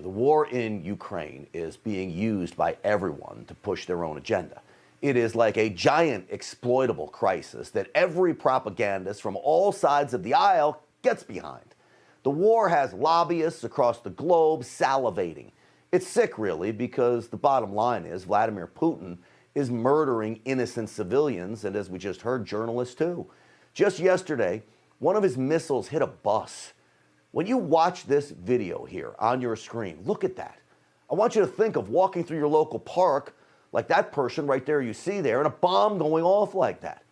The war in Ukraine is being used by everyone to push their own agenda. It is like a giant exploitable crisis that every propagandist from all sides of the aisle gets behind. The war has lobbyists across the globe salivating. It's sick, really, because the bottom line is Vladimir Putin is murdering innocent civilians, and as we just heard, journalists too. Just yesterday, one of his missiles hit a bus. When you watch this video here on your screen, look at that. I want you to think of walking through your local park like that person right there you see there, and a bomb going off like that.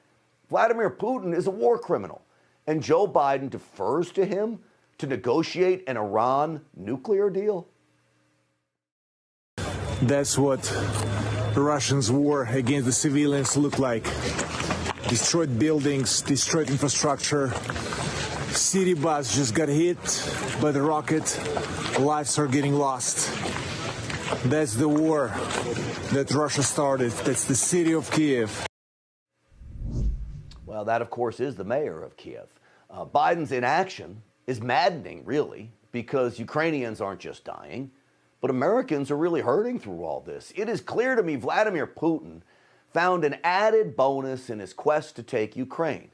Vladimir Putin is a war criminal, and Joe Biden defers to him to negotiate an Iran nuclear deal? That's what Russians' war against the civilians look like. Destroyed buildings, destroyed infrastructure. City bus just got hit by the rocket. Lives are getting lost. That's the war that Russia started. That's the city of Kiev. Well, that, of course, is the mayor of Kiev. Biden's inaction is maddening, really, because Ukrainians aren't just dying, but Americans are really hurting through all this. It is clear to me Vladimir Putin found an added bonus in his quest to take Ukraine.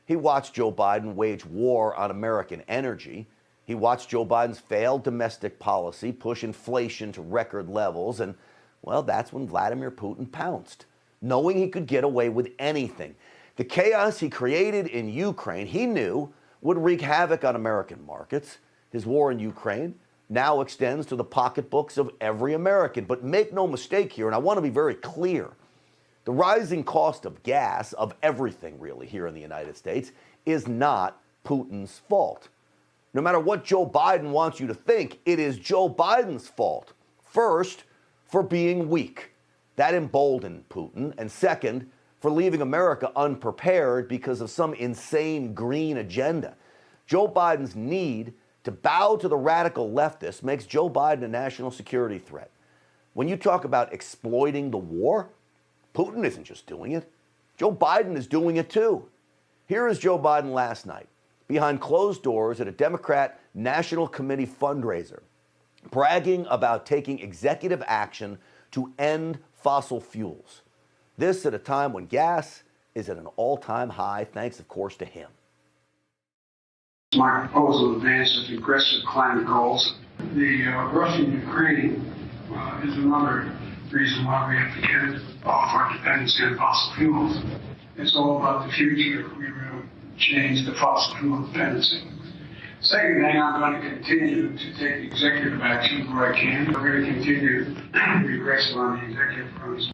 He watched Joe Biden wage war on American energy. He watched Joe Biden's failed domestic policy push inflation to record levels, and, well, that's when Vladimir Putin pounced, knowing he could get away with anything. The chaos he created in Ukraine, he knew, would wreak havoc on American markets. His war in Ukraine now extends to the pocketbooks of every American. But make no mistake here, and I want to be very clear, the rising cost of gas, of everything really here in the United States, is not Putin's fault. No matter what Joe Biden wants you to think, it is Joe Biden's fault. First, for being weak. That emboldened Putin. And second, for leaving America unprepared because of some insane green agenda. Joe Biden's need to bow to the radical leftists makes Joe Biden a national security threat. When you talk about exploiting the war, Putin isn't just doing it. Joe Biden is doing it too. Here is Joe Biden last night, behind closed doors at a Democrat National Committee fundraiser, bragging about taking executive action to end fossil fuels. This at a time when gas is at an all-time high, thanks, of course, to him. My proposal advances aggressive climate goals. The Russia-Ukraine is another reason why we have to get off our dependency on fossil fuels. It's all about the future if we really change the fossil fuel dependency. Second thing, I'm going to continue to take executive action where I can. We're going to continue to be aggressive on the executive front.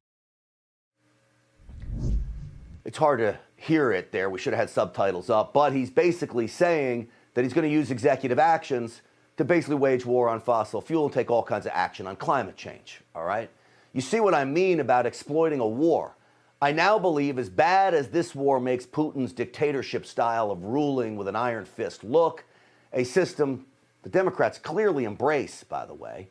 It's hard to hear it there. We should have had subtitles up, but he's basically saying that he's going to use executive actions to basically wage war on fossil fuel and take all kinds of action on climate change, all right? You see what I mean about exploiting a war. I now believe, as bad as this war makes Putin's dictatorship style of ruling with an iron fist look, a system the Democrats clearly embrace, by the way,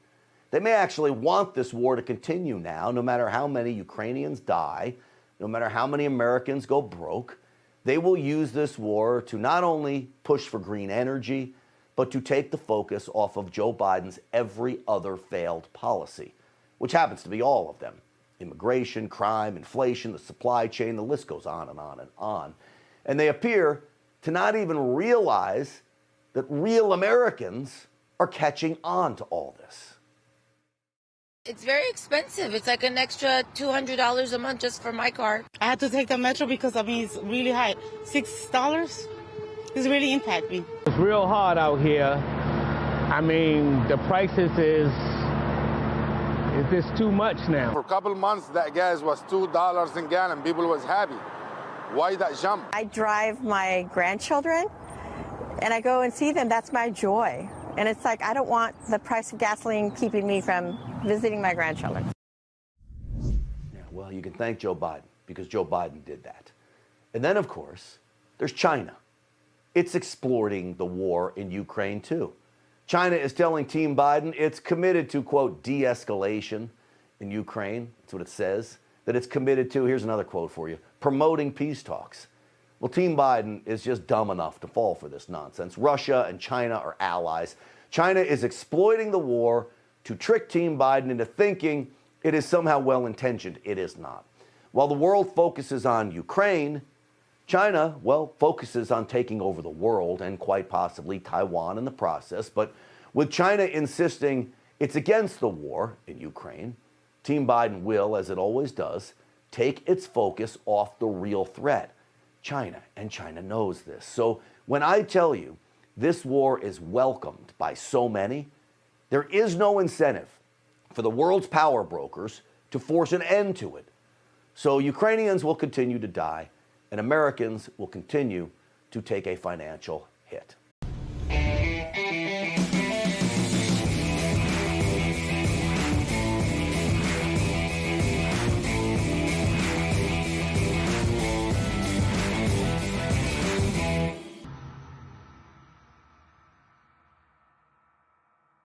they may actually want this war to continue now, no matter how many Ukrainians die, no matter how many Americans go broke. They will use this war to not only push for green energy, but to take the focus off of Joe Biden's every other failed policy, which happens to be all of them. Immigration, crime, inflation, the supply chain, the list goes on and on and on. And they appear to not even realize that real Americans are catching on to all this. It's very expensive. It's like an extra $200 a month just for my car. I had to take the metro because, it's really high. $6 is really impact me. It's real hard out here. The prices is too much now. For a couple of months, that gas was $2 a gallon. People was happy. Why that jump? I drive my grandchildren, and I go and see them. That's my joy. And it's like, I don't want the price of gasoline keeping me from visiting my grandchildren. Yeah, well, you can thank Joe Biden, because Joe Biden did that. And then, of course, there's China. It's exploiting the war in Ukraine, too. China is telling Team Biden it's committed to, quote, de-escalation in Ukraine. That's what it says. That it's committed to, here's another quote for you, promoting peace talks. Well, Team Biden is just dumb enough to fall for this nonsense. Russia and China are allies. China is exploiting the war to trick Team Biden into thinking it is somehow well-intentioned. It is not. While the world focuses on Ukraine, China, well, focuses on taking over the world and quite possibly Taiwan in the process. But with China insisting it's against the war in Ukraine, Team Biden will, as it always does, take its focus off the real threat, China, and China knows this. So when I tell you this war is welcomed by so many, there is no incentive for the world's power brokers to force an end to it. So Ukrainians will continue to die, and Americans will continue to take a financial hit.